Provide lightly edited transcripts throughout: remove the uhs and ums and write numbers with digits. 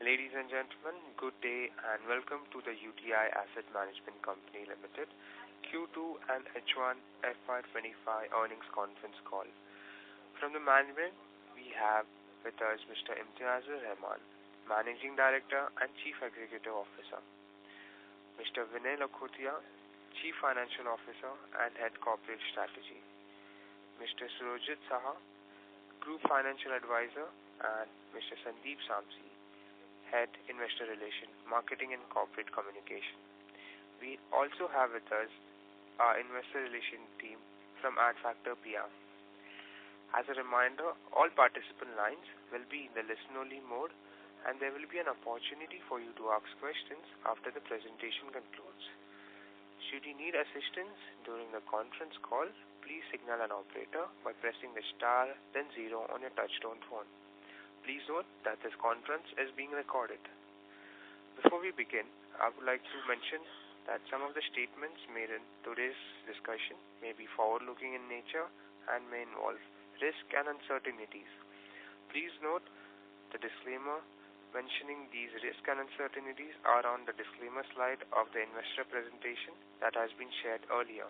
Ladies and gentlemen, good day and welcome to the UTI Asset Management Company Limited Q2 and H1 FY2025 earnings conference call. From the management, we have with us Mr. Imtiazur Rahman, Managing Director and Chief Executive Officer, Mr. Vinay Lakhotia, Chief Financial Officer and Head Corporate Strategy, Mr. Surojit Saha, Group Financial Advisor, and Mr. Sandeep Samsi, Head Investor Relations, Marketing and Corporate Communication. We also have with us our Investor Relations team from Adfactor PR. As a reminder, all participant lines will be in the listen-only mode and there will be an opportunity for you to ask questions after the presentation concludes. Should you need assistance during the conference call, please signal an operator by pressing the star then 0 on your touchtone phone. Please note that this conference is being recorded. Before we begin, I would like to mention that some of the statements made in today's discussion may be forward-looking in nature and may involve risk and uncertainties. Please note the disclaimer mentioning these risks and uncertainties are on the disclaimer slide of the investor presentation that has been shared earlier.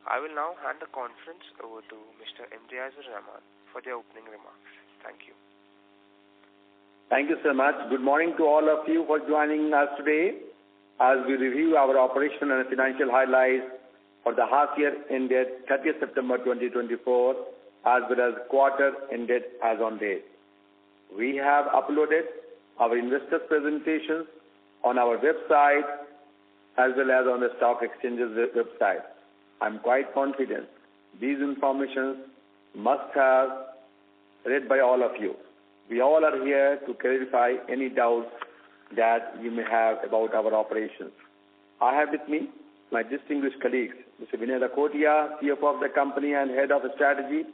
I will now hand the conference over to Mr. Imtiazur Rahman for the opening remarks. Thank you. Thank you so much. Good morning to all of you for joining us today as we review our operational and financial highlights for the half year ended 30th September 2024 as well as quarter ended as on date. We have uploaded our investor presentations on our website as well as on the stock exchanges website. I'm quite confident these informations must have read by all of you. We all are here to clarify any doubts that you may have about our operations. I have with me my distinguished colleagues, Mr. Vinay Lakhotia, CFO of the company and Head of Strategy,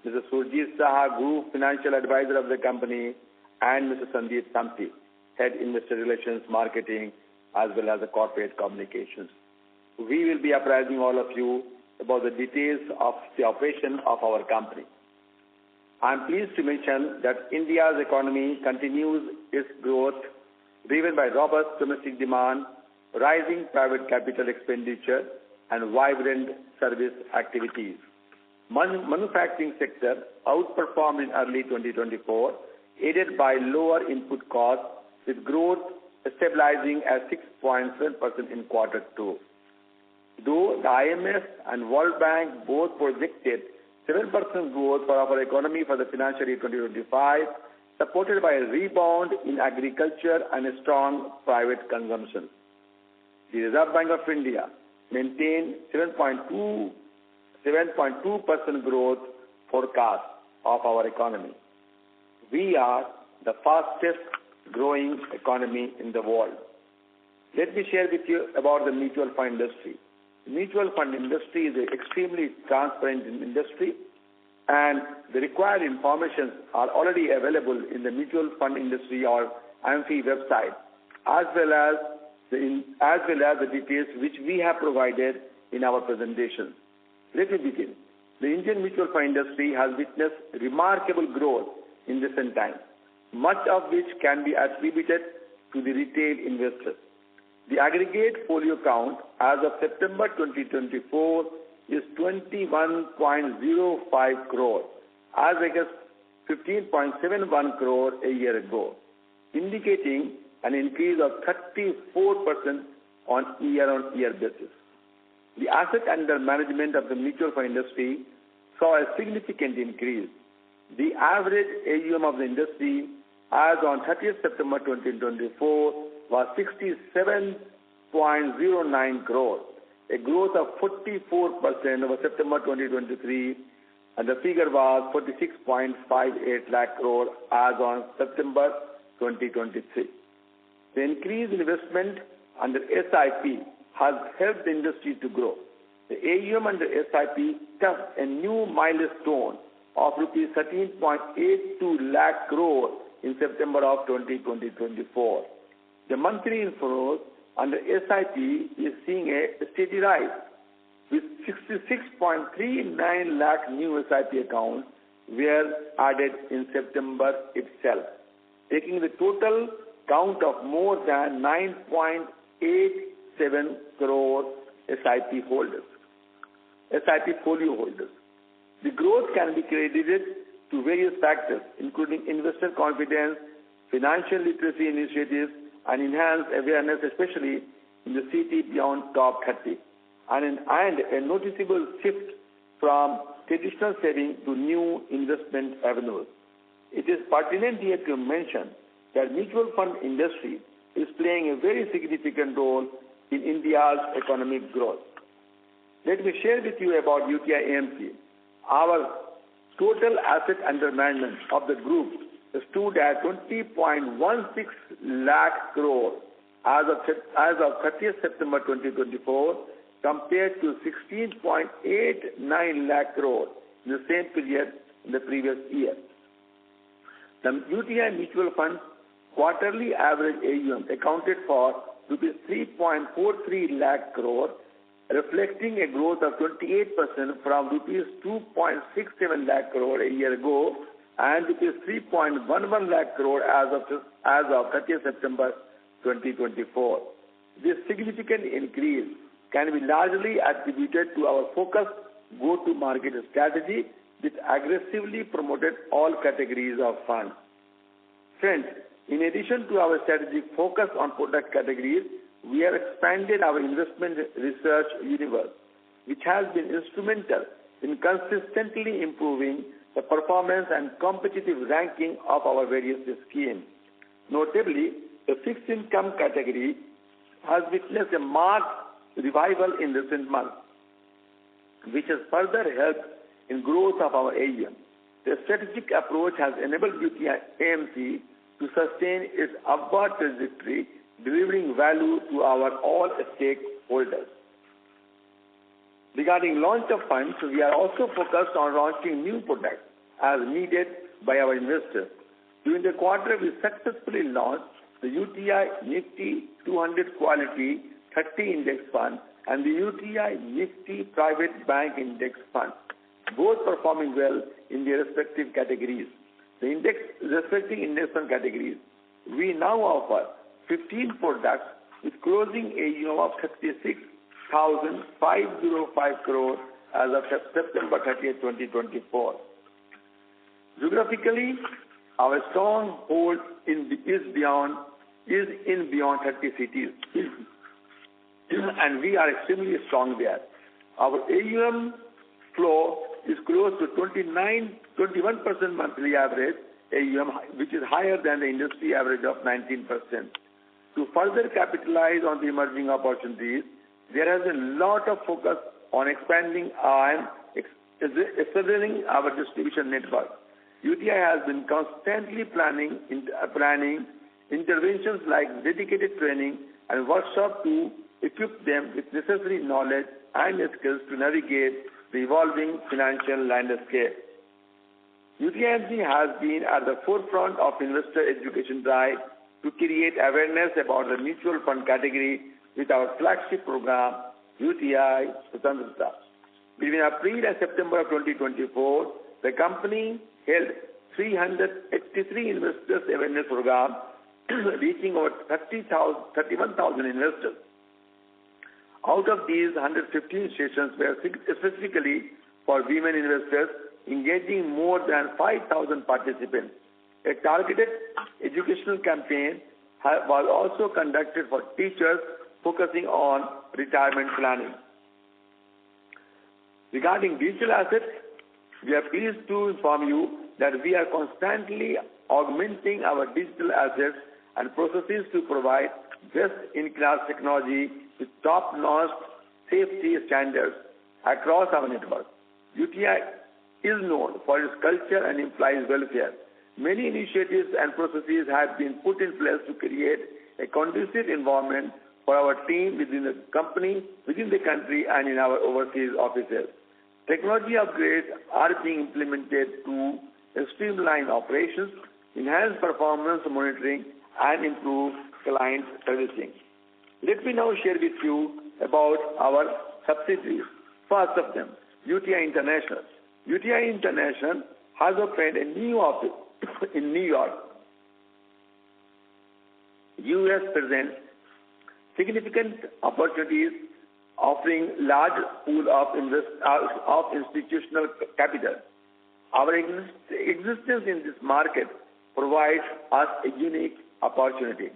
Mr. Surojit Saha, Group Financial Advisor of the company, and Mr. Sandeep Samsi, Head Investor Relations, Marketing, as well as the Corporate Communications. We will be apprising all of you about the details of the operation of our company. I am pleased to mention that India's economy continues its growth driven by robust domestic demand, rising private capital expenditure, and vibrant service activities. Manufacturing sector outperformed in early 2024, aided by lower input costs, with growth stabilizing at 6.7% in quarter 2. Though the IMF and World Bank both projected 7% growth for our economy for the financial year 2025, supported by a rebound in agriculture and a strong private consumption. The Reserve Bank of India maintained 7.2% growth forecast of our economy. We are the fastest growing economy in the world. Let me share with you about the mutual fund industry. The mutual fund industry is an extremely transparent industry, and the required information are already available in the mutual fund industry or AMFI website, as well as the details which we have provided in our presentation. Let me begin. The Indian mutual fund industry has witnessed remarkable growth in recent times, much of which can be attributed to the retail investors. The aggregate folio count as of September 2024 is 21.05 crore, as against 15.71 crore a year ago, indicating an increase of 34% on year-on-year basis. The asset under management of the mutual fund industry saw a significant increase. The average AUM of the industry as on 30th September 2024 was 67.09 crore, a growth of 44% over September 2023, and the figure was 46.58 lakh crore as on September 2023. The increased investment under SIP has helped the industry to grow. The AUM under SIP touched a new milestone of rupees 13.82 lakh crore in September of 2024. The monthly inflows under SIP is seeing a steady rise, with 66.39 lakh new SIP accounts were added in September itself. taking the total count of more than 9.87 crore SIP folio holders. The growth can be credited to various factors, including investor confidence, financial literacy initiatives, and enhanced awareness, especially in the city beyond top 30, and a noticeable shift from traditional saving to new investment avenues. It is pertinent here to mention that mutual fund industry is playing a very significant role in India's economic growth. Let me share with you about UTI AMC. Our total asset under management of the group stood at 20.16 lakh crore as of 30th September 2024 compared to 16.89 lakh crore in the same period in the previous year. The UTI mutual fund quarterly average AUM accounted for rupees 3.43 lakh crore, reflecting a growth of 28% from rupees 2.67 lakh crore a year ago and rupees 3.11 lakh crore as of 30th September 2024. This significant increase can be largely attributed to our focused go-to-market strategy, which aggressively promoted all categories of funds. Friends, in addition to our strategic focus on product categories, we have expanded our investment research universe, which has been instrumental in consistently improving the performance and competitive ranking of our various schemes. Notably, the fixed income category has witnessed a marked revival in recent months, which has further helped in growth of our AUM. The strategic approach has enabled UTI AMC to sustain its upward trajectory, delivering value to our all stakeholders. Regarding launch of funds, we are also focused on launching new products as needed by our investors. During the quarter, we successfully launched the UTI Nifty 200 Quality 30 Index Fund and the UTI Nifty Private Bank Index Fund, both performing well in their respective categories. The respective index fund categories, we now offer 15 products with closing AUM of 36,505 crore as of September 30th, 2024. Geographically, our stronghold is in beyond 30 cities, and we are extremely strong there. Our AUM flow is close to 21% monthly average AUM, which is higher than the industry average of 19%. To further capitalize on the emerging opportunities, there has been a lot of focus on expanding and strengthening our distribution network. UTI has been constantly planning interventions like dedicated training and workshops to equip them with necessary knowledge and skills to navigate the evolving financial landscape. UTI has been at the forefront of investor education drive to create awareness about the mutual fund category with our flagship program, UTI Swatantrata. Between April and September of 2024, the company held 383 investors awareness program, reaching over 31,000 investors. Out of these, 115 sessions were specifically for women investors, engaging more than 5,000 participants. A targeted educational campaign was also conducted for teachers focusing on retirement planning. Regarding digital assets, we are pleased to inform you that we are constantly augmenting our digital assets and processes to provide best-in-class technology with top-notch safety standards across our network. UTI is known for its culture and employees' welfare. Many initiatives and processes have been put in place to create a conducive environment for our team within the country, and in our overseas offices. Technology upgrades are being implemented to streamline operations, enhance performance monitoring, and improve client servicing. Let me now share with you about our subsidiaries. First of them, UTI International. UTI International has opened a new office in New York U.S. presents significant opportunities, offering large pool of institutional capital. Our existence in this market provides us a unique opportunity.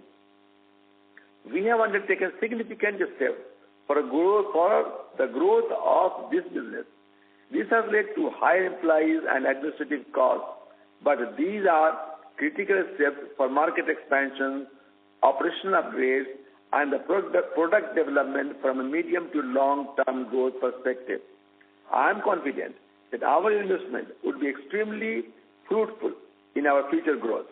We have undertaken significant steps for the growth of this business. This has led to higher employees and administrative costs, but these are critical steps for market expansion, operational upgrades, and the product development from a medium to long-term growth perspective. I am confident that our investment would be extremely fruitful in our future growth.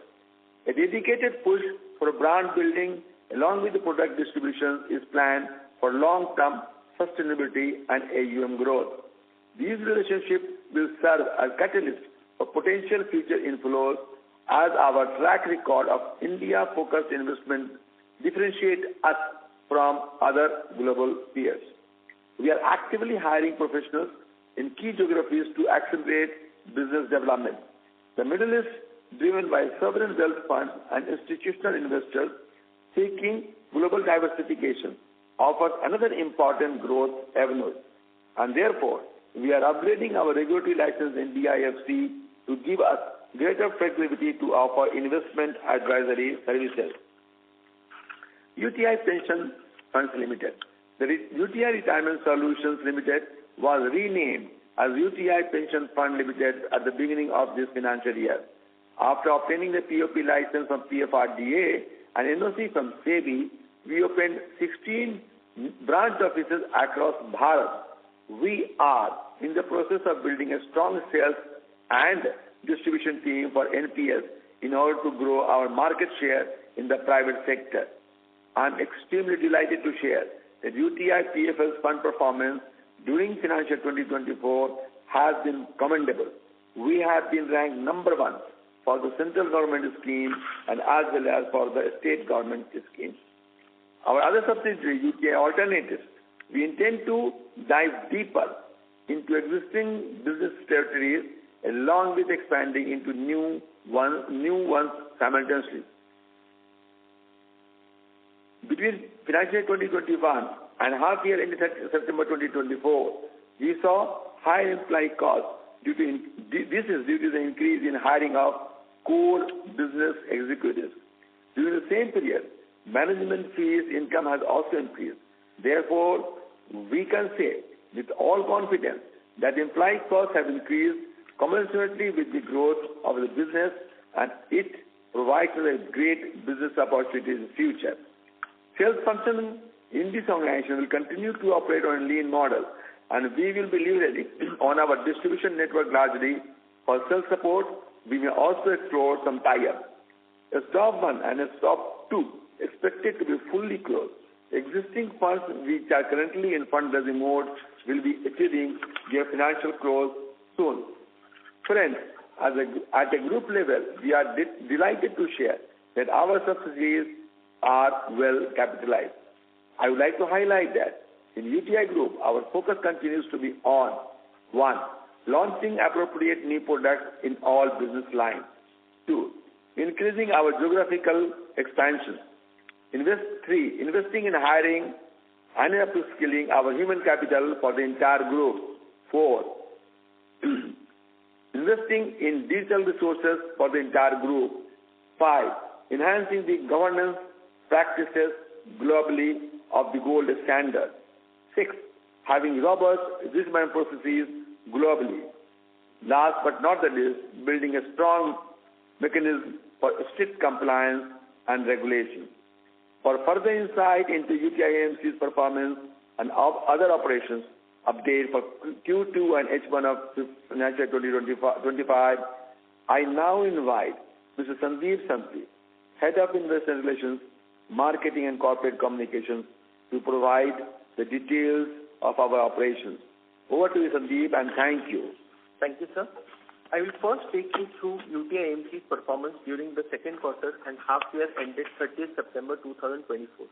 A dedicated push for brand building along with the product distribution is planned for long-term sustainability and AUM growth. These relationships will serve as catalysts for potential future inflows as our track record of India-focused investment differentiates us from other global peers. We are actively hiring professionals in key geographies to accelerate business development. The Middle East, driven by sovereign wealth funds and institutional investors seeking global diversification, offers another important growth avenue, and therefore we are upgrading our regulatory license in DIFC to give us greater flexibility to offer investment advisory services. UTI Pension Funds Limited. The UTI Retirement Solutions Limited was renamed as UTI Pension Fund Limited at the beginning of this financial year. After obtaining the POP license from PFRDA and NOC from SEBI, we opened 16 branch offices across Bharat. We are in the process of building a strong sales and distribution team for NPS in order to grow our market share in the private sector. I am extremely delighted to share that UTI PFL's fund performance during financial 2024 has been commendable. We have been ranked number 1 for the central government scheme and as well as for the state government scheme. Our other subsidiary, UTI Alternatives, we intend to dive deeper into existing business territories along with expanding into new ones simultaneously. Between financial 2021 and half year ended September 2024, we saw higher employee costs. This is due to the increase in hiring of core business executives. During the same period, management fees income has also increased. Therefore, we can say with all confidence that employee costs have increased commensurately with the growth of the business, and it provides us a great business opportunity in the future. Sales function in this organization will continue to operate on a lean model, and we will be leveraging on our distribution network largely. For sales support, we may also explore some tie-up. A stop 1 and a stop 2 expected to be fully closed. Existing funds which are currently in fundraising mode will be achieving their financial close soon. Friends, at a group level, we are delighted to share that our subsidiaries are well capitalized. I would like to highlight that in UTI Group, our focus continues to be on 1. Launching appropriate new products in all business lines. 2. Increasing our geographical expansion. 3. Investing in hiring and upskilling our human capital for the entire group. 4. Investing in digital resources for the entire group. 5. Enhancing the governance practices globally of the gold standard. 6. Having robust risk management processes globally. Last but not the least, building a strong mechanism for strict compliance and regulation. For further insight into UTI AMC's performance and other operations, update for Q2 and H1 of financial 2025, I now invite Mr. Sandeep Santi, Head of Investor Relations, Marketing and Corporate Communications, to provide the details of our operations. Over to you, Sandeep, and thank you. Thank you, sir. I will first take you through UTI AMC's performance during the second quarter and half year ended 30th September 2024.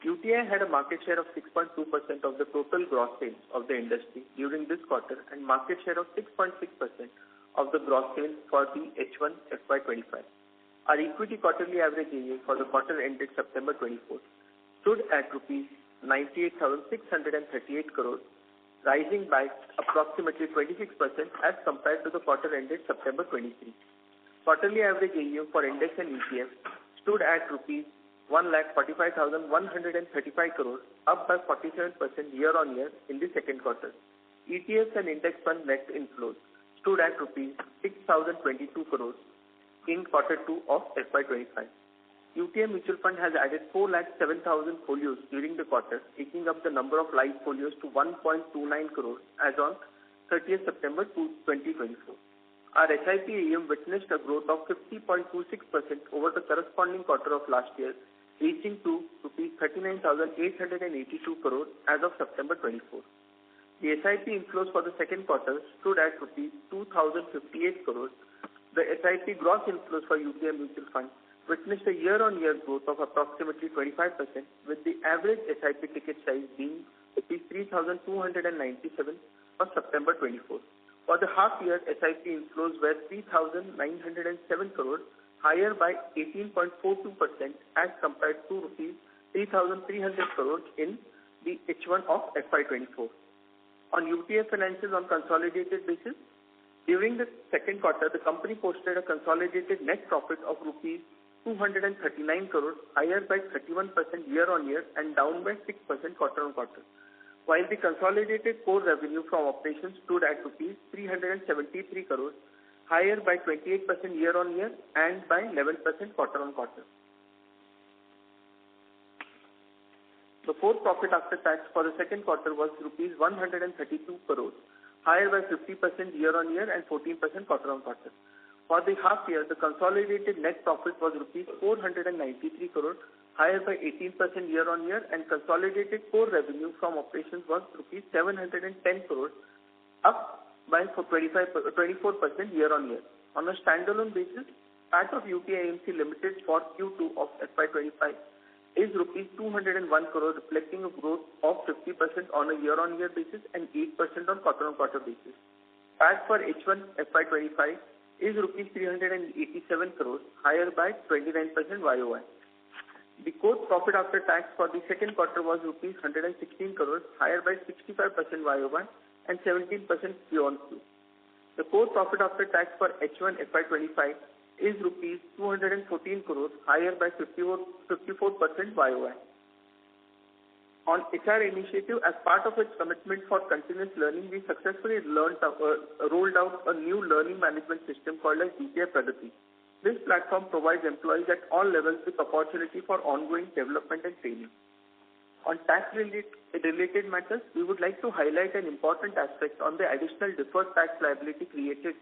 UTI had a market share of 6.2% of the total gross sales of the industry during this quarter and market share of 6.6% of the gross sales for the H1 FY25. Our equity quarterly average AUM for the quarter ended September 24 stood at rupees 98,638 crores, rising by approximately 26% as compared to the quarter ended September 23. Quarterly average AUM for index and ETF stood at rupees 1,45,135 crores, up by 47% year-on-year in the second quarter. ETFs and index fund net inflows stood at rupees 6,022 crores in quarter 2 of FY25. UTI Mutual Fund has added 4,07,000 folios during the quarter, taking up the number of live folios to 1.29 crores as on 30th September 2024. Our SIP AUM witnessed a growth of 50.26% over the corresponding quarter of last year, reaching to rupees 39,882 crores as of September 24. The SIP inflows for the second quarter stood at rupees 2,058 crores. The SIP gross inflows for UTI Mutual Fund witnessed a year-on-year growth of approximately 25%, with the average SIP ticket size being rupees 3,297 for September 24. For the half year, SIP inflows were 3,907 crores, higher by 18.42% as compared to rupees 3,300 crores in the H1 of FY24. On UTI financials on consolidated basis, during the second quarter, the company posted a consolidated net profit of rupees 239 crores, higher by 31% year-on-year and down by 6% quarter-on-quarter. While the consolidated core revenue from operations stood at rupees 373 crores, higher by 28% year-on-year and by 11% quarter-on-quarter. The core profit after tax for the second quarter was rupees 132 crores, higher by 50% year-on-year and 14% quarter-on-quarter. For the half year, the consolidated net profit was rupees 493 crores, higher by 18% year-on-year, and consolidated core revenue from operations was rupees 710 crores, up by 24% year-on-year. On a standalone basis, PAT of UTI AMC Limited for Q2 of FY25 is rupees 201 crores, reflecting a growth of 50% on a year-on-year basis and 8% on quarter-on-quarter basis. PAT for H1 FY25 is rupees 387 crores, higher by 29% YOY. The core profit after tax for the second quarter was rupees 116 crores, higher by 65% YOY and 17% Q-on-Q. The core profit after tax for H1 FY25 is rupees 214 crores, higher by 54% YOY. On HR initiative, as part of its commitment for continuous learning, we successfully rolled out a new learning management system called as UTI Pragati. This platform provides employees at all levels with opportunity for ongoing development and training. On tax-related matters, we would like to highlight an important aspect on the additional deferred tax liability created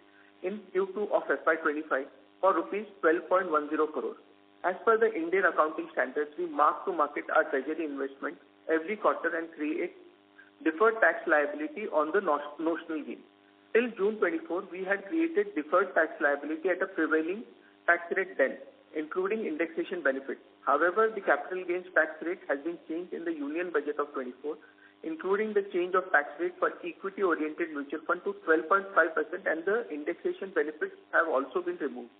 in Q2 of FY25 for rupees 12.10 crores. As per the Indian accounting standards, we mark to market our treasury investment every quarter and create deferred tax liability on the notional gain. Till June 24, we had created deferred tax liability at a prevailing tax rate then, including indexation benefits. However, the capital gains tax rate has been changed in the Union Budget of 24, including the change of tax rate for equity-oriented mutual fund to 12.5%, and the indexation benefits have also been removed.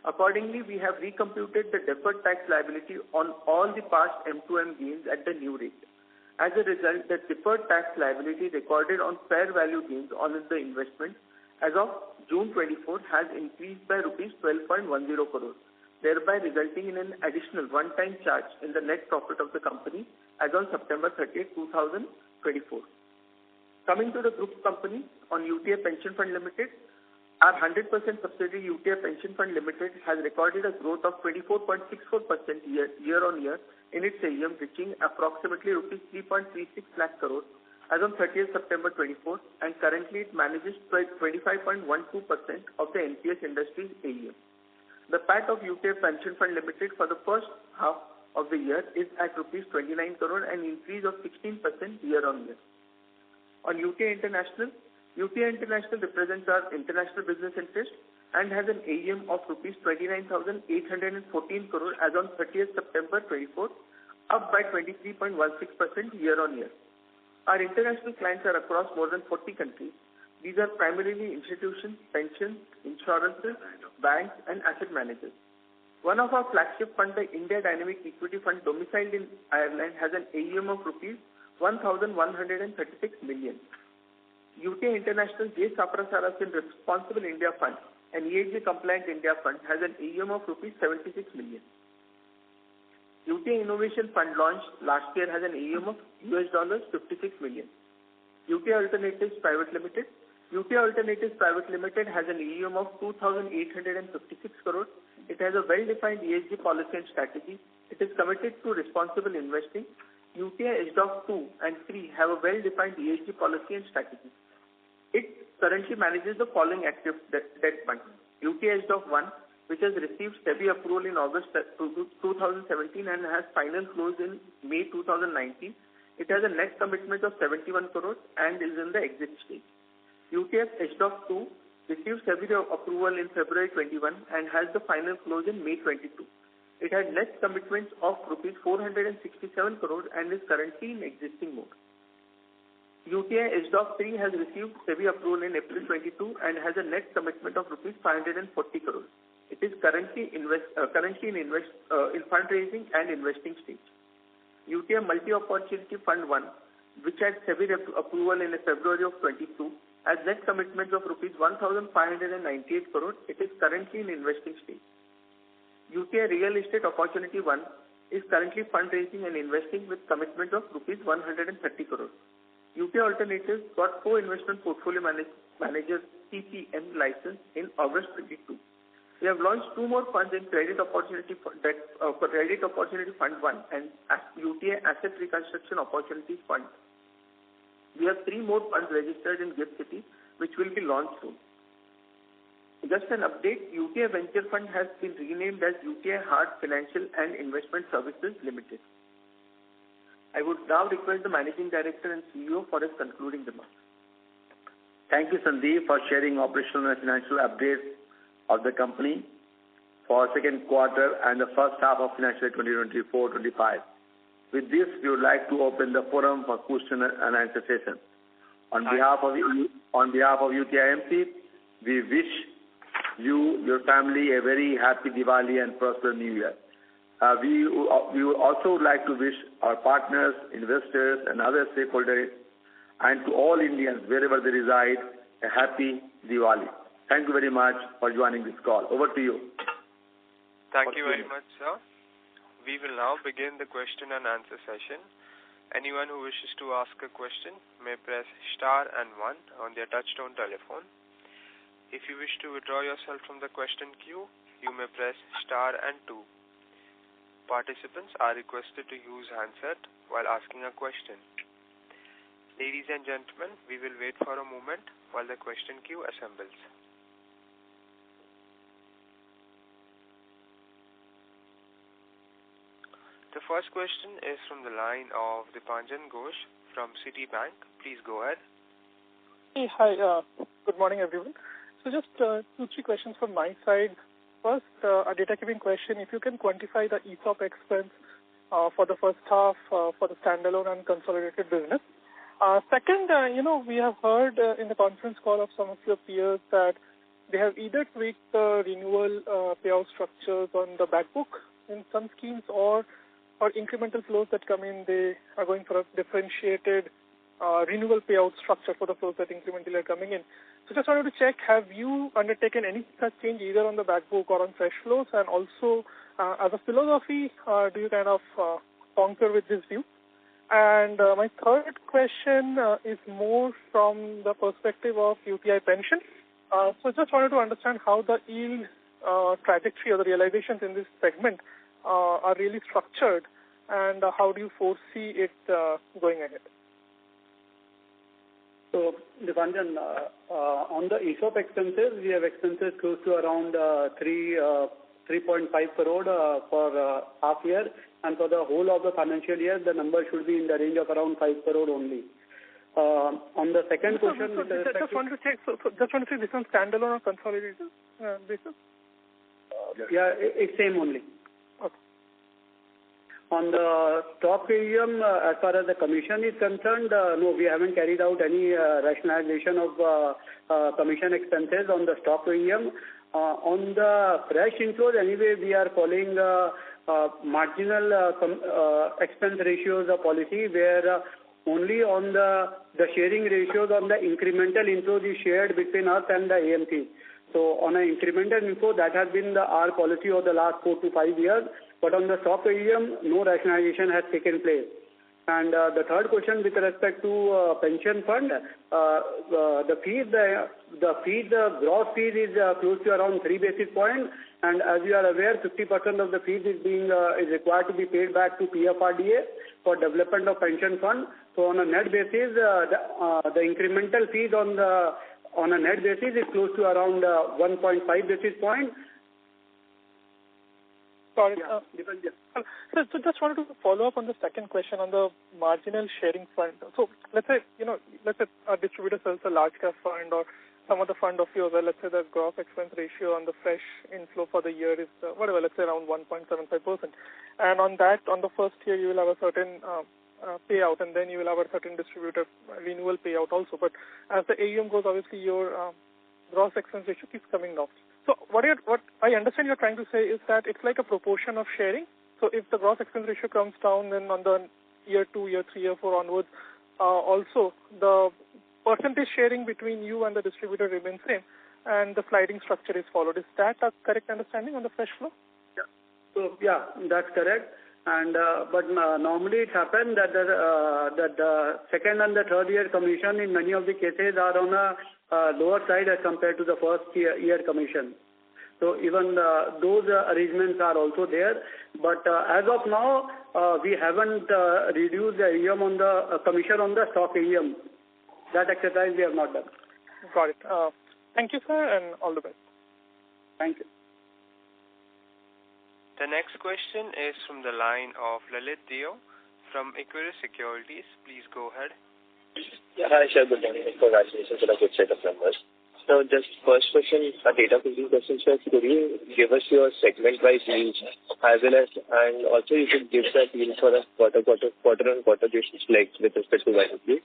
Accordingly, we have recomputed the deferred tax liability on all the past M2M gains at the new rate. As a result, the deferred tax liability recorded on fair value gains on the investment as of June 24 has increased by rupees 12.10 crores, thereby resulting in an additional one-time charge in the net profit of the company as on September 30, 2024. Coming to the group company, on UTI Pension Fund Limited, our 100% subsidiary UTI Pension Fund Limited has recorded a growth of 24.64% year-on-year in its AUM, reaching approximately rupees 3.36 lakh crores as on 30th September 24, and currently it manages 25.12% of the NPS industry's AUM. The PAT of UTI Pension Fund Limited for the first half of the year is at rupees 29 crore, an increase of 16% year-on-year. On UTI International, UTI International represents our international business interest and has an AUM of rupees 29,814 crore as on 30th September 24, up by 23.16% year-on-year. Our international clients are across more than 40 countries. These are primarily institutions, pensions, insurances, banks, and asset managers. One of our flagship funds, the India Dynamic Equity Fund domiciled in Ireland, has an AUM of rupees 1,136 million. UTI International J. Saprasarasin Responsible India Fund, an ESG compliant India fund, has an AUM of rupees 76 million. UTI Innovation Fund launched last year has an AUM of $56 million. UTI Alternatives Private Limited. UTI Alternatives Private Limited has an AUM of 2,856 crores. It has a well-defined ESG policy and strategy. It is committed to responsible investing. UTI HDOC 2 and 3 have a well-defined ESG policy and strategy. It currently manages the following active debt funds. UTI HDOC 1, which has received SEBI approval in August 2017 and has final close in May 2019. It has a net commitment of 71 crores and is in the exit stage. UTI HDOC 2 received SEBI approval in February 21 and has the final close in May 22. It had net commitments of rupees 467 crores and is currently in existing mode. UTI HDOC 3 has received SEBI approval in April 22 and has a net commitment of rupees 540 crores. It is currently in fundraising and investing stage. UTI Multi-Opportunity Fund 1, which had SEBI approval in February of 22, has net commitments of rupees 1,598 crores. It is currently in investing stage. UTI Real Estate Opportunity 1 is currently fundraising and investing with commitment of rupees 130 crores. UTI Alternatives got co-investment portfolio managers CPM license in August 22. We have launched 2 more funds in Credit Opportunity Fund 1 and UTI Asset Reconstruction Opportunities Fund. We have 3 more funds registered in GIFT City, which will be launched soon. Just an update, UTI Venture Fund has been renamed as UTI Hart Financial and Investment Services Limited. I would now request the Managing Director and CEO for his concluding remarks. Thank you, Sandeep, for sharing operational and financial updates of the company for second quarter and the first half of financial year 2024-25. With this, we would like to open the forum for question and answer session. On behalf of UTI AMC, we wish you, your family, a very happy Diwali and prosperous New Year. We would also like to wish our partners, investors, and other stakeholders, and to all Indians wherever they reside, a happy Diwali. Thank you very much for joining this call. Over to you. Thank you very much, sir. We will now begin the question and answer session. Anyone who wishes to ask a question may press star and 1 on their touchtone telephone. If you wish to withdraw yourself from the question queue, you may press star and 2. Participants are requested to use handset while asking a question. Ladies and gentlemen, we will wait for a moment while the question queue assembles. The first question is from the line of Dipanjan Ghosh from Citibank. Please go ahead. Hey, hi. Good morning, everyone. So just 2-3 questions from my side. First, a data keeping question. If you can quantify the ESOP expense for the first half for the standalone and consolidated business. Second, we have heard in the conference call of some of your peers that they have either tweaked the renewal payout structures on the back book in some schemes or incremental flows that come in, they are going for a differentiated renewal payout structure for the flows that incrementally are coming in. So just wanted to check, have you undertaken any such change either on the back book or on fresh flows? And also, as a philosophy, do you kind of concur with this view? And my third question is more from the perspective of UTI Pension. So just wanted to understand how the yield trajectory or the realizations in this segment are really structured, and how do you foresee it going ahead? So, Dipanjan, on the ESOP expenses, we have expenses close to around 3.5 crore for half year, and for the whole of the financial year, the number should be in the range of around 5 crore only. On the second question, just want to check. So just want to check this on standalone or consolidated basis. Yeah, it's same only. Okay. On the stock AUM, as far as the commission is concerned, no, we haven't carried out any rationalization of commission expenses on the stock AUM. On the fresh inflows, anyway, we are following marginal expense ratios policy where only on the sharing ratios on the incremental inflows is shared between us and the AMC. So on an incremental inflow, that has been our policy over the last 4 to 5 years. But on the soft AUM, no rationalization has taken place. And the third question with respect to pension fund, the gross fees is close to around 3 basis points. And as you are aware, 50% of the fees is required to be paid back to PFRDA for development of pension fund. So on a net basis, the incremental fees on a net basis is close to around 1.5 basis points. Sorry. So just wanted to follow up on the second question on the marginal sharing fund. So let's say a distributor sells a large cap fund or some other fund of yours, let's say the gross expense ratio on the fresh inflow for the year is let's say around 1.75%. And on that, on the first year, you will have a certain payout, and then you will have a certain distributor renewal payout also. But as the AUM goes, obviously your gross expense ratio keeps coming down. So what I understand you're trying to say is that it's like a proportion of sharing. So if the gross expense ratio comes down, then on the year 2, year 3, year 4 onwards, also the percentage sharing between you and the distributor remains same, and the sliding structure is followed. Is that a correct understanding on the fresh flow? Yeah. So yeah, that's correct. And but normally it happens that the second and the third year commission in many of the cases are on a lower side as compared to the first year commission. So even those arrangements are also there. But as of now, we haven't reduced the AUM on the commission on the stock AUM. That exercise we have not done. Got it. Thank you, sir, and all the best. Thank you. The next question is from the line of Lalit Deo from Equirus Securities. Please go ahead. Yeah, hi, sir. Good morning. Congratulations on a good set of numbers. So just first question, a data picking question, sir. Could you give us your segment-wise yields as well as, and also you could give that yield for a quarter-on-quarter basis, like with respect to YOQ.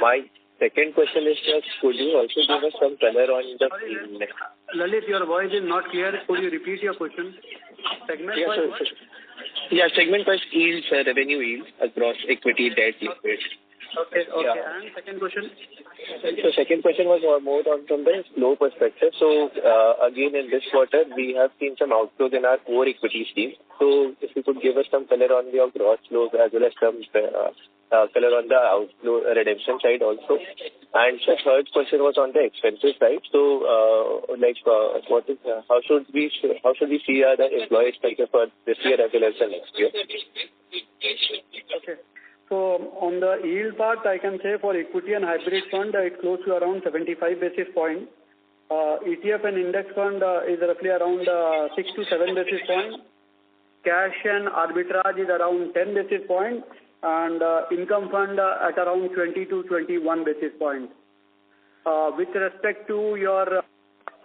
My second question is, sir, could you also give us some color on the... Lalit, your voice is not clear. Could you repeat your question? Segment-wise? Yeah, segment-wise yields, revenue yields across equity, debt, liquid. Okay. Yeah. And second question? So second question was more on from the flow perspective. So again, in this quarter, we have seen some outflows in our core equity schemes. So if you could give us some color on your gross flows as well as some color on the outflow redemption side also. And the third question was on the expenses side. So how should we see the employee expenses for this year as well as the next year? Okay. So on the yield part, I can say for equity and hybrid fund, it's close to around 75 basis points. ETF and index fund is roughly around 6 to 7 basis points. Cash and arbitrage is around 10 basis points. And income fund at around 20 to 21 basis points. With respect to your,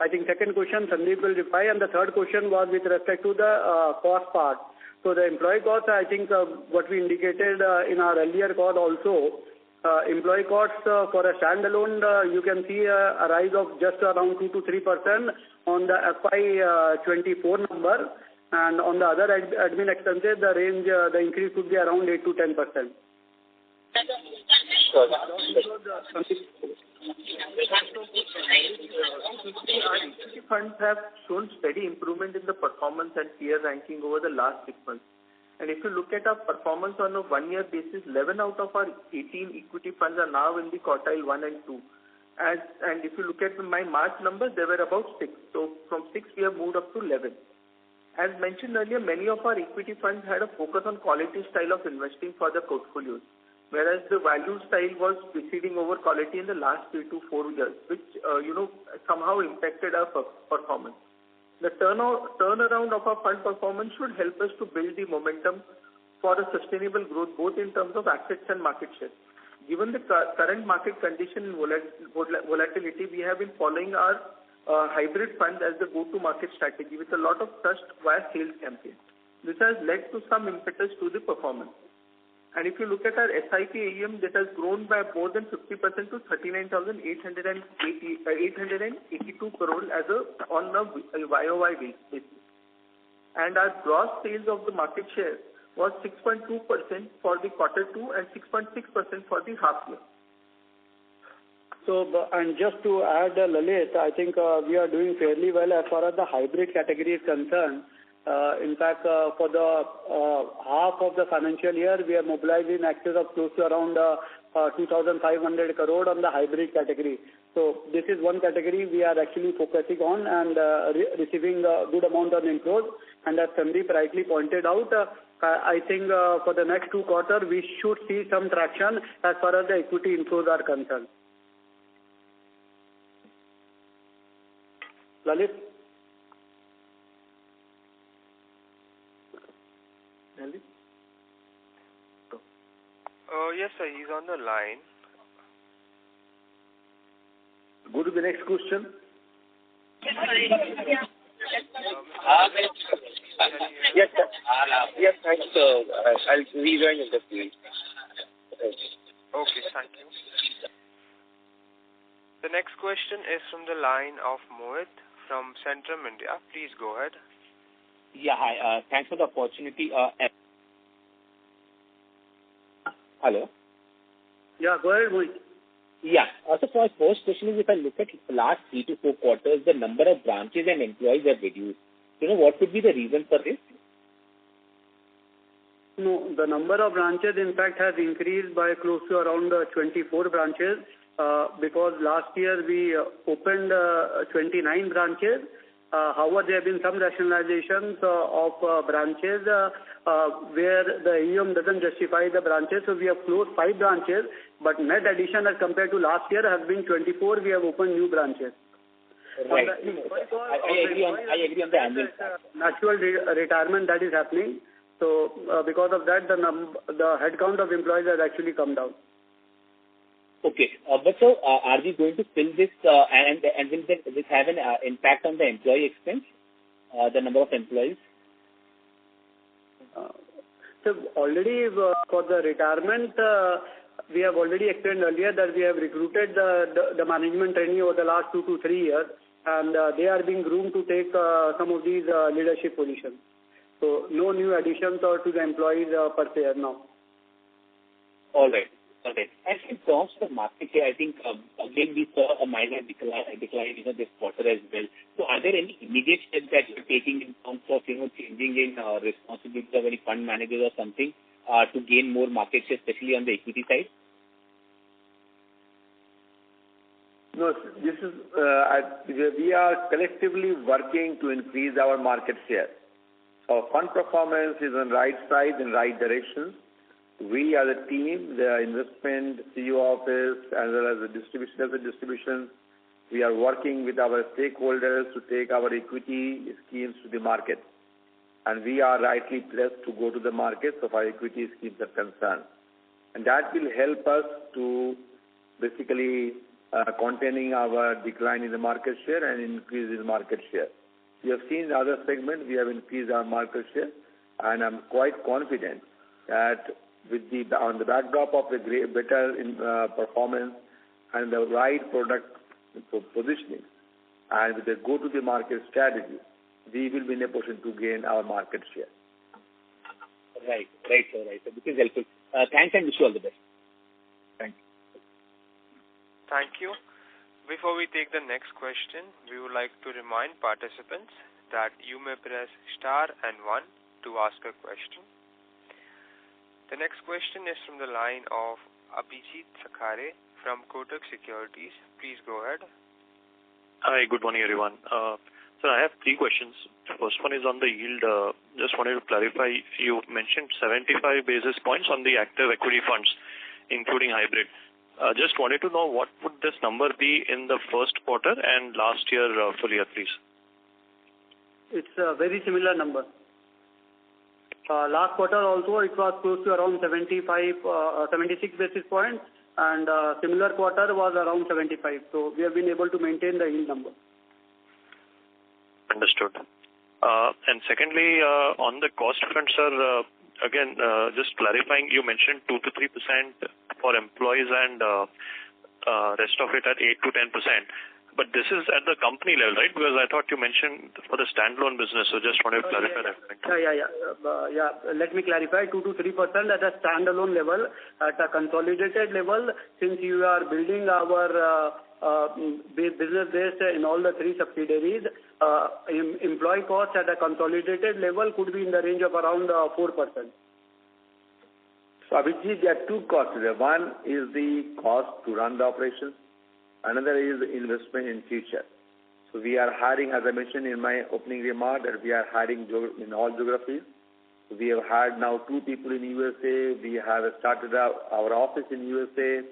I think, second question, Sandeep will reply. And the third question was with respect to the cost part. So the employee cost, I think what we indicated in our earlier call also, employee costs for a standalone, you can see a rise of just around 2 to 3% on the FY24 number. And on the other admin expenses, the increase could be around 8 to 10%. Equity funds have shown steady improvement in the performance and peer ranking over the last 6 months. And if you look at our performance on a 1 year basis, 11 out of our 18 equity funds are now in the quartile 1 and 2. And if you look at my March numbers, they were about 6. So from 6, we have moved up to 11. As mentioned earlier, many of our equity funds had a focus on quality style of investing for their portfolios, whereas the value style was preceding over quality in the last 3 to 4 years, which, somehow impacted our performance. The turnaround of our fund performance should help us to build the momentum for a sustainable growth, both in terms of assets and market share. Given the current market condition and volatility, we have been following our hybrid funds as the go-to-market strategy with a lot of trust via sales campaigns. This has led to some impetus to the performance. And if you look at our SIP AUM, that has grown by more than 50% to 39,882 crore on a YOY basis. And our gross sales of the market share was 6.2% for the Q2 and 6.6% for the half year. So, and just to add, Lalit, I think we are doing fairly well as far as the hybrid category is concerned. In fact, for the half of the financial year, we are mobilizing access of close to around 2,500 crore on the hybrid category. So this is one category we are actually focusing on and receiving a good amount of inflows. And as Sandeep rightly pointed out, I think for the next 2 quarters, we should see some traction as far as the equity inflows are concerned. Lalit? Yes, sir, he's on the line. Go to the next question. Yes, sir. Yes, thanks, sir. I'll rejoin in the field. Okay, thank you. The next question is from the line of Mohit from Centrum India. Please go ahead. Yeah, hi. Thanks for the opportunity. Hello? Yeah, go ahead, Mohit. Yeah. So my first question is, if I look at the last 3 to 4 quarters, the number of branches and employees have reduced. What could be the reason for this? No, the number of branches, in fact, has increased by close to around 24 branches because last year we opened 29 branches. However, there have been some rationalizations of branches where the AUM doesn't justify the branches. So we have closed 5 branches, but net addition as compared to last year has been 24. We have opened new branches. Right. I agree on the annual natural retirement that is happening. So because of that, the headcount of employees has actually come down. Okay. But so are we going to fill this and will this have an impact on the employee expense, the number of employees? So already for the retirement, we have already explained earlier that we have recruited the management trainee over the last 2 to 3 years, and they are being groomed to take some of these leadership positions. So no new additions to the employees per se now. All right. Okay. And in terms of market share, I think again we saw a minor decline this quarter as well. So are there any immediate steps that you're taking in terms of changing in responsibilities of any fund managers or something to gain more market share, especially on the equity side? No, this is we are collectively working to increase our market share. Our fund performance is on right side in right direction. We as a team, the investment CEO office, as well as the distribution, we are working with our stakeholders to take our equity schemes to the market. And we are rightly placed to go to the market so far equity schemes are concerned. And that will help us to basically containing our decline in the market share and increase in market share. We have seen in other segments, we have increased our market share, and I'm quite confident that on the backdrop of a better performance and the right product positioning and with the go-to-the-market strategy, we will be in a position to gain our market share. Right, sir. This is helpful. Thanks and wish you all the best. Thank you. Thank you. Before we take the next question, we would like to remind participants that you may press star and 1 to ask a question. The next question is from the line of Abhijit Sakhare from Kotak Securities. Please go ahead. Hi, good morning, everyone. So I have 3 questions. The first one is on the yield. Just wanted to clarify, you mentioned 75 basis points on the active equity funds, including hybrid. Just wanted to know what would this number be in the first quarter and last year full year, please? It's a very similar number. Last quarter also it was close to around 76 basis points, and similar quarter was around 75. So we have been able to maintain the yield number. Understood. And secondly, on the cost front, sir, again, just clarifying, you mentioned 2 to 3% for employees and rest of it at 8 to 10%. But this is at the company level, right? Because I thought you mentioned for the standalone business, so just wanted to clarify that point. Let me clarify. 2 to 3% at a standalone level. At a consolidated level, since you are building our business base in all the three subsidiaries, employee cost at a consolidated level could be in the range of around 4%. So, Abhijit, there are two costs. One is the cost to run the operations. Another is investment in future. So we are hiring, as I mentioned in my opening remark, that we are hiring in all geographies. We have hired now 2 people in USA. We have started our office in USA.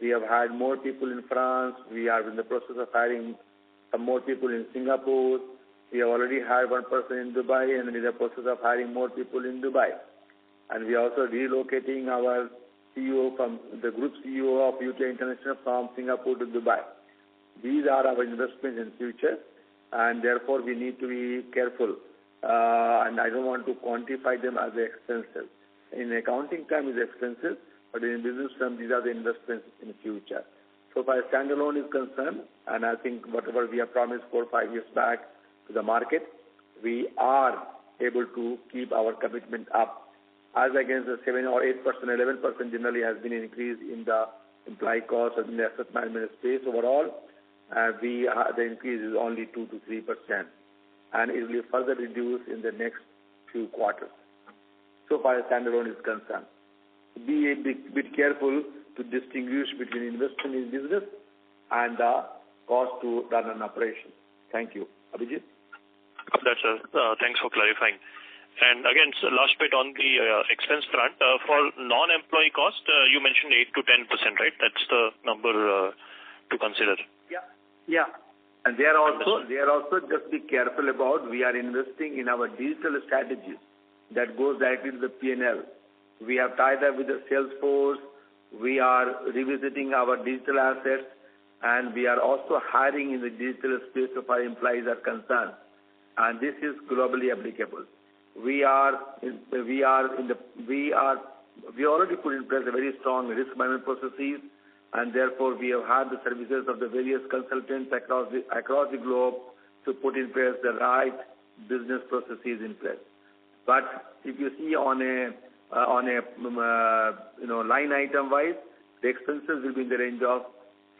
We have hired more people in France. We are in the process of hiring some more people in Singapore. We have already hired one person in Dubai, and we are in the process of hiring more people in Dubai. And we are also relocating our CEO from the group CEO of UTI International from Singapore to Dubai. These are our investments in future, and therefore we need to be careful. And I don't want to quantify them as expenses. In accounting term, it's expensive, but in business term, these are the investments in future. So far, standalone is concerned, and I think whatever we have promised 4 or 5 years back to the market, we are able to keep our commitment up. As against the 7 or 8%, 11% generally has been an increase in the employee cost and in the asset management space overall. The increase is only 2 to 3%, and it will further reduce in the next few quarters. So far as standalone is concerned. Be a bit careful to distinguish between investment in business and the cost to run an operation. Thank you. Abhijit? That's thanks for clarifying. And again, so last bit on the expense front, for non-employee cost, you mentioned 8 to 10%, right? That's the number to consider. Yeah. And they are also just be careful about, we are investing in our digital strategies that goes directly to the P&L. We have tied up with the Salesforce. We are revisiting our digital assets, and we are also hiring in the digital space of our employees are concerned. And this is globally applicable. We already put in place a very strong risk management processes, and therefore we have had the services of the various consultants across the globe to put in place the right business processes in place. But if you see on a line item wise, the expenses will be in the range of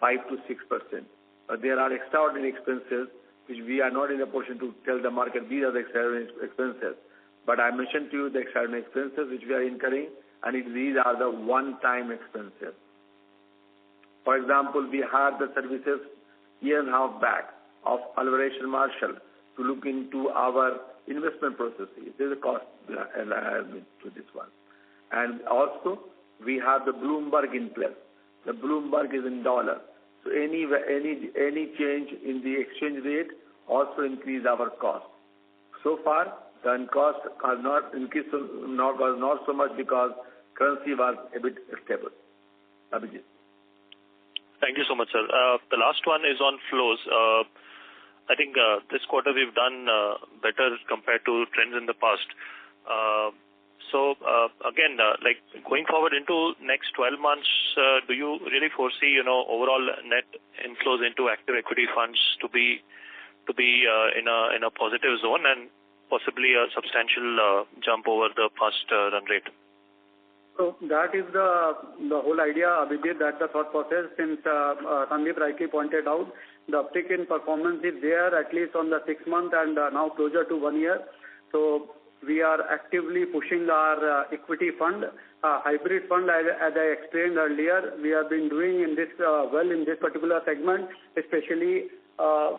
5 to 6%. But there are extraordinary expenses which we are not in a position to tell the market these are the extraordinary expenses. But I mentioned to you the extraordinary expenses which we are incurring, and these are the one-time expenses. For example, we had the services year and a half back of Alvarez & Marshall to look into our investment processes. There is a cost to this one. And also, we have the Bloomberg in place. The Bloomberg is in dollar. So any change in the exchange rate also increase our cost. So far, the cost has not increased, was not so much because currency was a bit stable. Abhijit. Thank you so much, sir. The last one is on flows. I think this quarter we've done better compared to trends in the past. Again, like going forward into next 12 months, do you really foresee, overall net inflows into active equity funds to be in a positive zone and possibly a substantial jump over the past run rate? So that is the whole idea, Abhijit, that the thought process, since Sandeep rightly pointed out, the uptick in performance is there at least on the 6 month and now closer to 1 year. So we are actively pushing our equity fund, hybrid fund, as I explained earlier. We have been doing in this in this particular segment, especially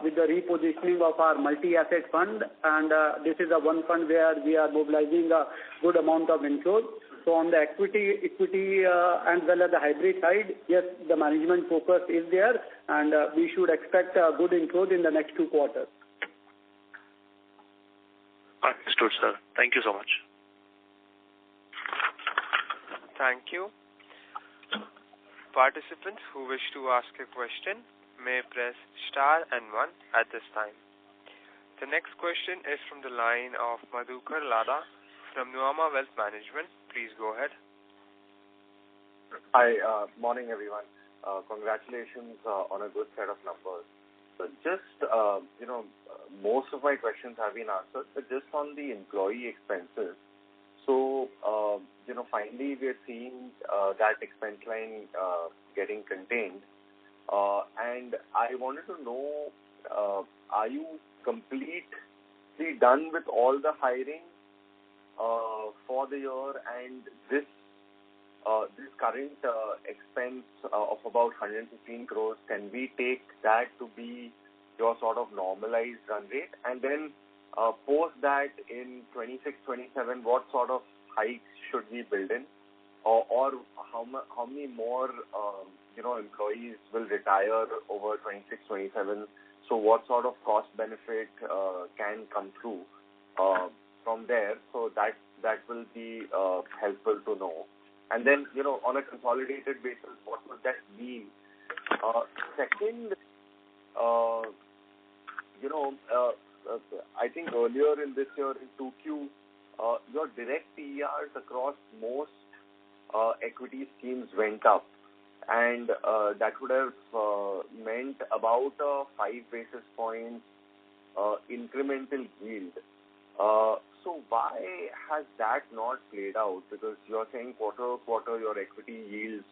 with the repositioning of our multi-asset fund, and this is the one fund where we are mobilizing a good amount of inflows. So on the equity and well as the hybrid side, yes, the management focus is there, and we should expect good inflows in the next 2 quarters. Understood, sir. Thank you so much. Thank you. Participants who wish to ask a question may press star and 1 at this time. The next question is from the line of Madhukar Lada from Nuvama Wealth Management. Please go ahead. Hi, morning everyone. Congratulations on a good set of numbers. So just, most of my questions have been answered, but just on the employee expenses. So, finally we're seeing that expense line getting contained. And I wanted to know, are you completely done with all the hiring for the year, and this current expense of about 115 crores, can we take that to be your sort of normalized run rate? And then post that in 26-27, what sort of hikes should we build in? Or how many more employees will retire over 26-27? So what sort of cost benefit can come through from there? So that will be helpful to know. And then, on a consolidated basis, what would that mean? Second, I think earlier in this year, in 2Q, your direct TERs across most equity schemes went up. And that would have meant about a 5 basis points incremental yield. So why has that not played out? Because you're saying quarter your equity yields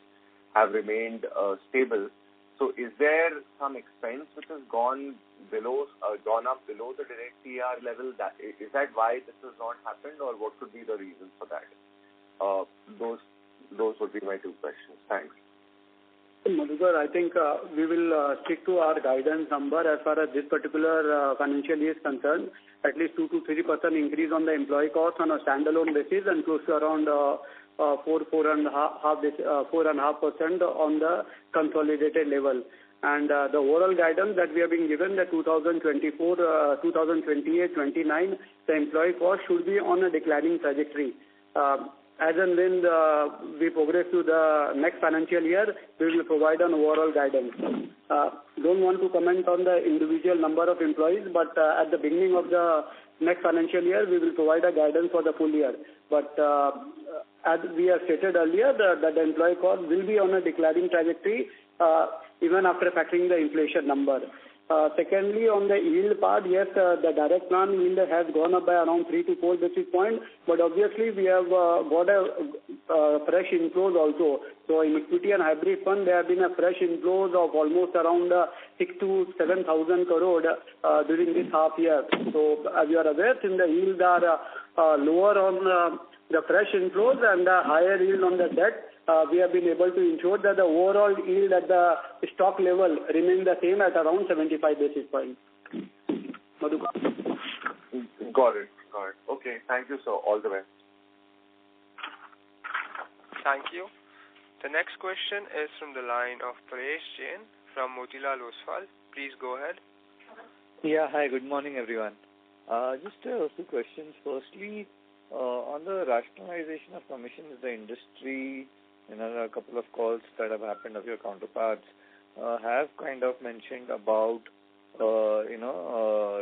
have remained stable. So is there some expense which has gone up below the direct TR level? Is that why this has not happened, or what could be the reason for that? Those would be my two questions. Thanks. Madhukar, I think we will stick to our guidance number as far as this particular financial year is concerned. At least 2 to 3% increase on the employee cost on a standalone basis, and close to around 4.5% on the consolidated level. And the overall guidance that we have been given, the 2028-29, the employee cost should be on a declining trajectory. As and when we progress to the next financial year, we will provide an overall guidance. Don't want to comment on the individual number of employees, but at the beginning of the next financial year, we will provide a guidance for the full year. But as we have stated earlier, that the employee cost will be on a declining trajectory even after factoring the inflation number. Secondly, on the yield part, yes, the direct plan yield has gone up by around 3 to 4 basis points, but obviously we have got a fresh inflows also. So in equity and hybrid fund, there have been a fresh inflows of almost around 6,000 to 7,000 crore during this half year. So as you are aware, since the yields are lower on the fresh inflows and the higher yield on the debt, we have been able to ensure that the overall yield at the stock level remains the same at around 75 basis points. Madhukar. Got it. Okay, thank you, sir. All the best. Thank you. The next question is from the line of Paresh Jain from Motilal Oswal. Please go ahead. Yeah, hi, good morning, everyone. Just a few questions. Firstly, on the rationalization of commissions, the industry, a couple of calls that have happened of your counterparts have kind of mentioned about,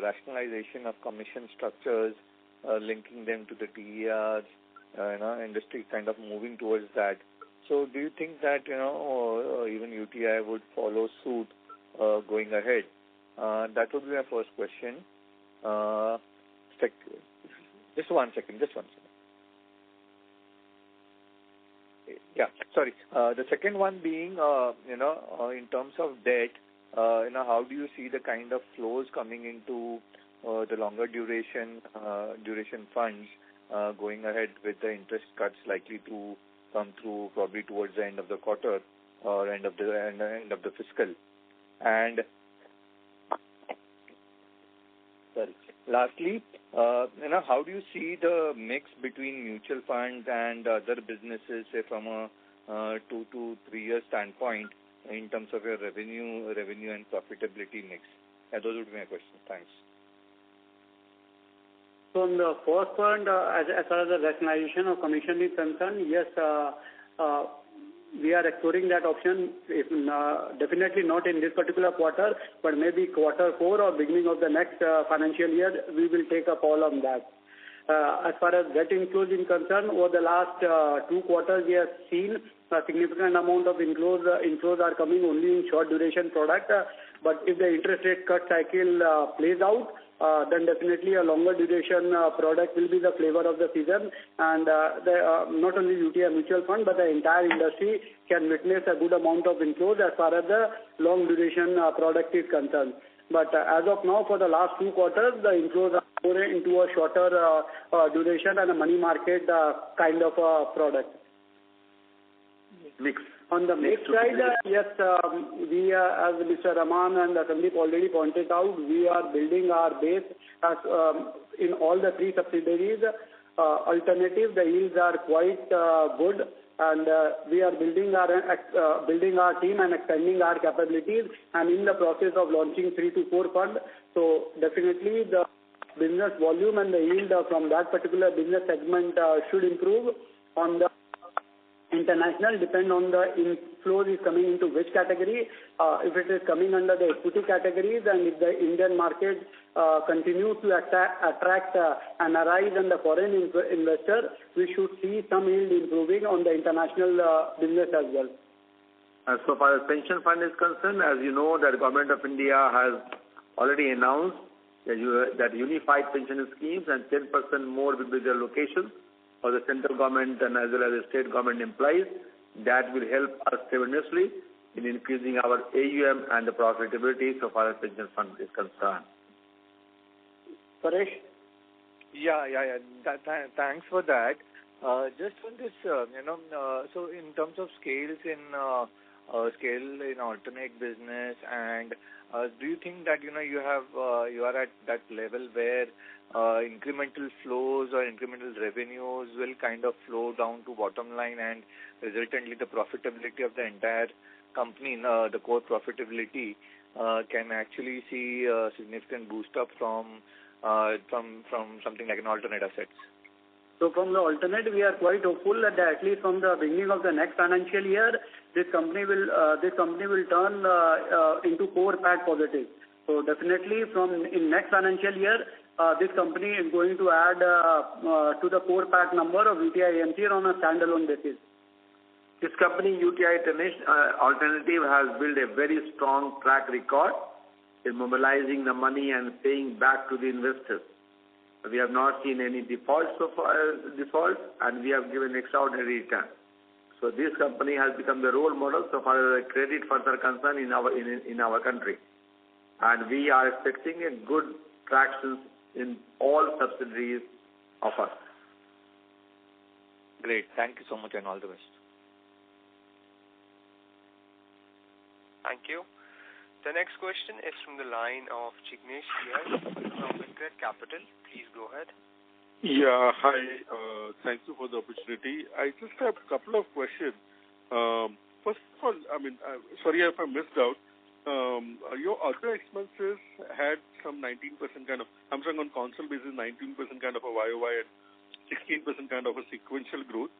rationalization of commission structures, linking them to the TERs, industry kind of moving towards that. So do you think that, even UTI would follow suit going ahead? That would be my first question. Just one second. Yeah, sorry. The second one being, in terms of debt, how do you see the kind of flows coming into the longer duration funds going ahead with the interest cuts likely to come through probably towards the end of the quarter or end of the fiscal? And lastly, how do you see the mix between mutual funds and other businesses, say from a 2 to 3 year standpoint, in terms of your revenue and profitability mix? Those would be my questions. Thanks. So on the first point, as far as the rationalization of commission is concerned, yes, we are exploring that option. If, definitely not in this particular quarter, but maybe quarter 4 or beginning of the next financial year, we will take a call on that. As far as debt inflows is concerned, over the last 2 quarters, we have seen a significant amount of inflows. Inflows are coming only in short duration product. But if the interest rate cut cycle plays out, then definitely a longer duration product will be the flavor of the season. And not only UTI mutual fund, but the entire industry can witness a good amount of inflows as far as the long duration product is concerned. But as of now, for the last 2 quarters, the inflows are more into a shorter duration and a money market kind of product. Mix. On the mix side, yes, we, as Mr. Raman and Sandeep already pointed out, we are building our base as, in all the 3 subsidiaries. Alternative, the yields are quite good, and we are building our team and expanding our capabilities, and in the process of launching 3 to 4 funds. So definitely the business volume and the yield from that particular business segment should improve. On the international, depend on the inflows is coming into which category. If it is coming under the equity categories, and if the Indian market continues to attract NRIs and the foreign investor, we should see some yield improving on the international business as well. As far as pension fund is concerned, as you know, that the Government of India has already announced that unified pension schemes and 10% more will be their locations for the central government and as well as the state government employees. That will help us tremendously in increasing our AUM and the profitability so far as pension fund is concerned. Paresh? Yeah. Thanks for that. Just on this, so in terms of scale in alternate business, and do you think that you are at that level where incremental flows or incremental revenues will kind of flow down to bottom line, and resultantly the profitability of the entire company, the core profitability, can actually see a significant boost up from something like an alternate assets? So from the alternate, we are quite hopeful that at least from the beginning of the next financial year, this company will turn into core PAT positive. So definitely in next financial year, this company is going to add to the core PAT number of UTI AMC on a standalone basis. This company, UTI Alternative, has built a very strong track record in mobilizing the money and paying back to the investors. We have not seen any defaults so far, and we have given extraordinary return. So this company has become the role model so far as the credit funds are concerned in our country, and we are expecting a good traction in all subsidiaries of us. Great, thank you so much, and all the best. Thank you. The next question is from the line of Jignesh Shial from Vincred Capital. Please go ahead. Yeah, hi. Thank you for the opportunity. I just have a couple of questions. First of all, sorry if I missed out. Your other expenses had some 19% kind of, I'm saying on Concall basis, 19% kind of a YOY and 16% kind of a sequential growth.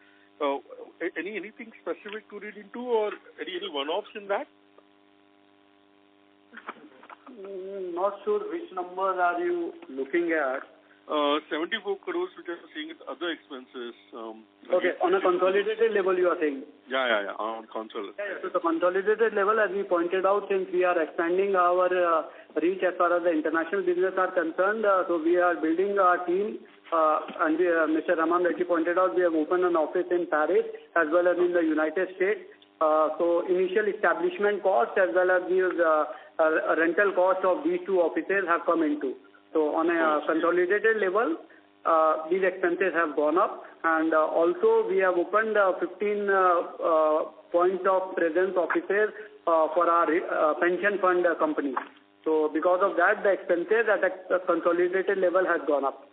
Anything specific to read into, or any one-offs in that? Not sure which numbers are you looking at. 74 crores, which I'm seeing as other expenses. Okay, on a consolidated level you are saying? Yeah, on Concall. Yeah, so the consolidated level, as we pointed out, since we are expanding our reach as far as the international business are concerned, so we are building our team, and Mr. Raman Reddy pointed out, we have opened an office in Paris as well as in the United States. So initial establishment cost as well as the rental cost of these 2 offices have come into. So on a consolidated level, these expenses have gone up, and also we have opened 15 points of presence offices for our pension fund company. So because of that, the expenses at a consolidated level has gone up.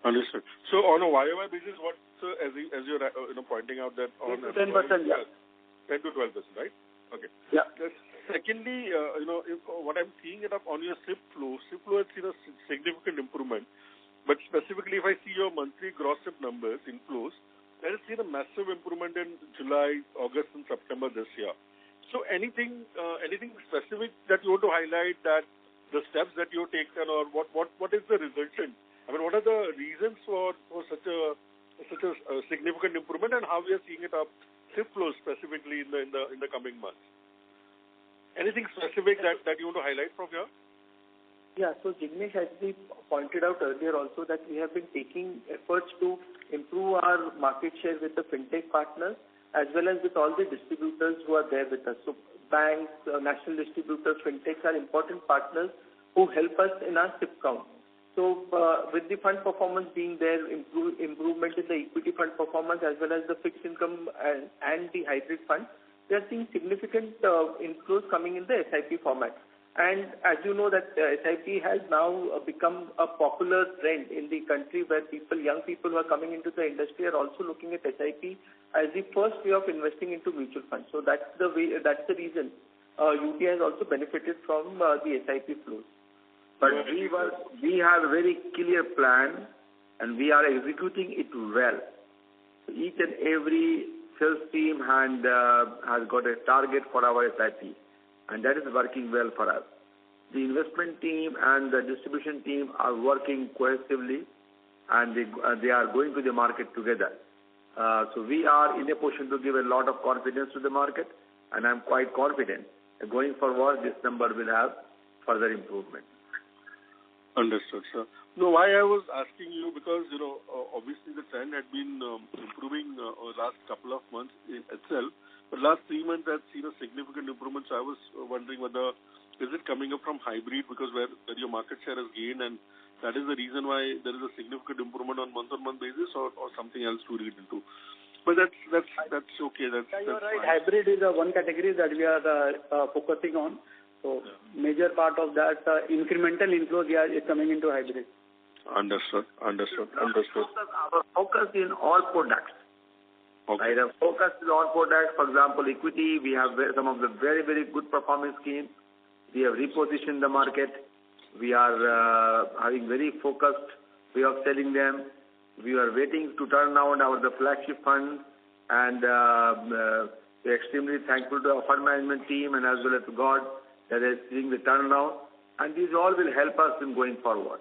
Understood. So on a YOY basis, what, as you're pointing out that on 10%, yeah. 10 to 12%, right? Okay. Yeah. Secondly, what I'm seeing it up on your SIP flow has seen a significant improvement. But specifically, if I see your monthly gross SIP numbers, inflows, there has seen a massive improvement in July, August, and September this year. So anything specific that you want to highlight, that the steps that you've taken, or what is the resultant I mean, what are the reasons for such a significant improvement, and how we are seeing it up SIP flows specifically in the coming months? Anything specific that you want to highlight from here? Yeah, so Jignesh, as we pointed out earlier also, that we have been taking efforts to improve our market share with the fintech partners as well as with all the distributors who are there with us. So banks, national distributors, fintechs are important partners who help us in our SIP count. So with the fund performance being there, improvement in the equity fund performance as well as the fixed income and the hybrid funds, we are seeing significant inflows coming in the SIP format. And as you know that SIP has now become a popular trend in the country, where young people who are coming into the industry are also looking at SIP as the first way of investing into mutual funds. So that's the reason UTI has also benefited from the SIP flows. But we have a very clear plan and we are executing it well. So each and every sales team has got a target for our SIP. And that is working well for us. The investment team and the distribution team are working cohesively, and they are going to the market together. So we are in a position to give a lot of confidence to the market, and I'm quite confident that going forward this number will have further improvement. Understood, sir. No, why I was asking you, because obviously the trend had been improving over the last couple of months in itself. But last 3 months I've seen a significant improvement, so I was wondering whether is it coming up from hybrid, because where your market share has gained, and that is the reason why there is a significant improvement on month-on-month basis, or something else to read into. But that's okay. That's you're right. Fine. Hybrid is one category that we are focusing on. So major part of that incremental inflows is coming into hybrid. Understood. Our focus in all products. Okay. Right, focus on products. For example, equity, we have some of the very, very good performance schemes. We have repositioned the market. We are having very focused way of selling them. We are waiting to turn on the flagship fund, and we're extremely thankful to our fund management team and as well as to God that is seeing the turnaround. And these all will help us in going forward.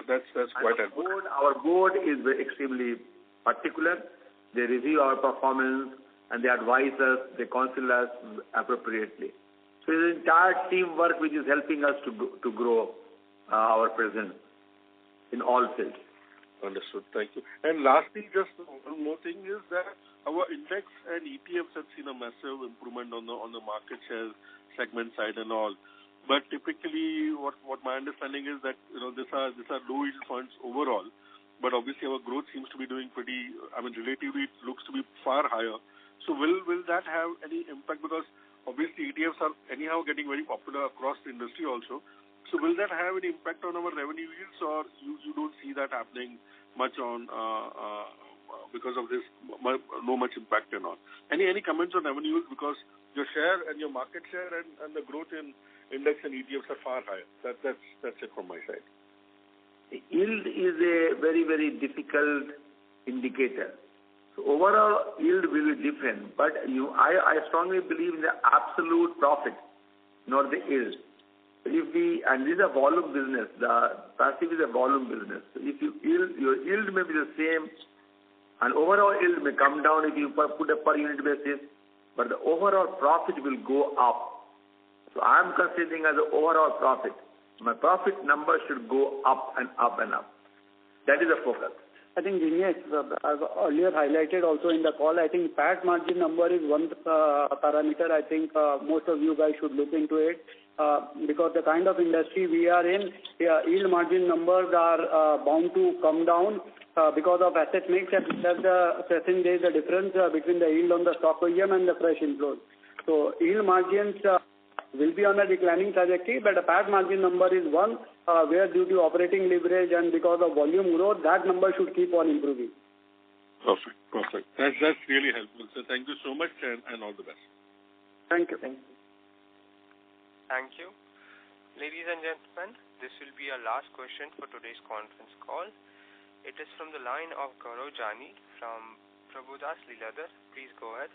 That's quite helpful. Our board is extremely particular. They review our performance and they advise us, they counsel us appropriately. So it's an entire teamwork which is helping us to grow our presence in all fields. Understood. Thank you. And lastly, just one more thing is that our index and ETFs have seen a massive improvement on the market share segment side and all. But typically, what my understanding is that these are low yield funds overall. But obviously our growth seems to be doing relatively it looks to be far higher. So will that have any impact? Because obviously ETFs are anyhow getting very popular across the industry also. So will that have any impact on our revenue yields, or you don't see that happening much on because of this, no much impact and all? Any comments on revenue yields, because your share and your market share and the growth in index and ETFs are far higher. That's it from my side. Yield is a very, very difficult indicator. So overall yield will be different, but I strongly believe in the absolute profit, not the yield. And this is a volume business. The passive is a volume business. So if your yield may be the same, and overall yield may come down if you put a per unit basis, but the overall profit will go up. So I am considering as the overall profit. My profit number should go up and up and up. That is the focus. I think, Jignesh, I've earlier highlighted also in the call, I think PAT margin number is one parameter I think most of you guys should look into it. Because the kind of industry we are in, yield margin numbers are bound to come down because of asset mix, and that's there is a difference between the yield on the stock OEM and the fresh inflows. So yield margins will be on a declining trajectory, but the PAT margin number is one where due to operating leverage and because of volume growth, that number should keep on improving. Perfect. That's really helpful. So thank you so much and all the best. Thank you. Thank you. Ladies and gentlemen, this will be our last question for today's conference call. It is from the line of Gaurav Jani from Prabhudas Lilladher. Please go ahead.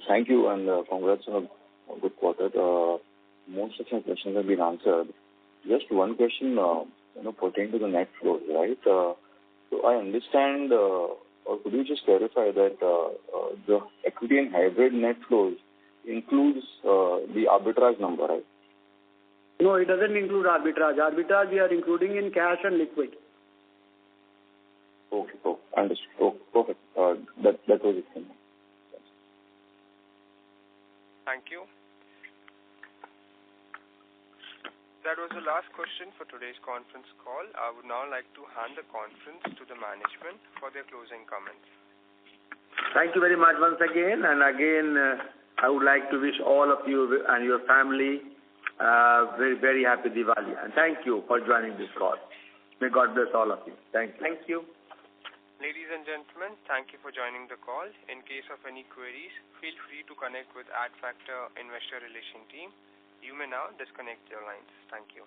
Thank you, and congrats on a good quarter. Most of my questions have been answered. just one question, pertaining to the net flows, right? So I understand, or could you just clarify that the equity and hybrid net flows includes the arbitrage number, right? No, it doesn't include arbitrage. Arbitrage we are including in cash and liquid. Okay, understood. Perfect. That was it. Thank you. That was the last question for today's conference call. I would now like to hand the conference to the management for their closing comments. Thank you very much once again. And again, I would like to wish all of you and your family very, very happy Diwali. And thank you for joining this call. May God bless all of you. Thank you. Thank you. Ladies and gentlemen, thank you for joining the call. In case of any queries, feel free to connect with Adfactor Investor Relation team. You may now disconnect your lines. Thank you.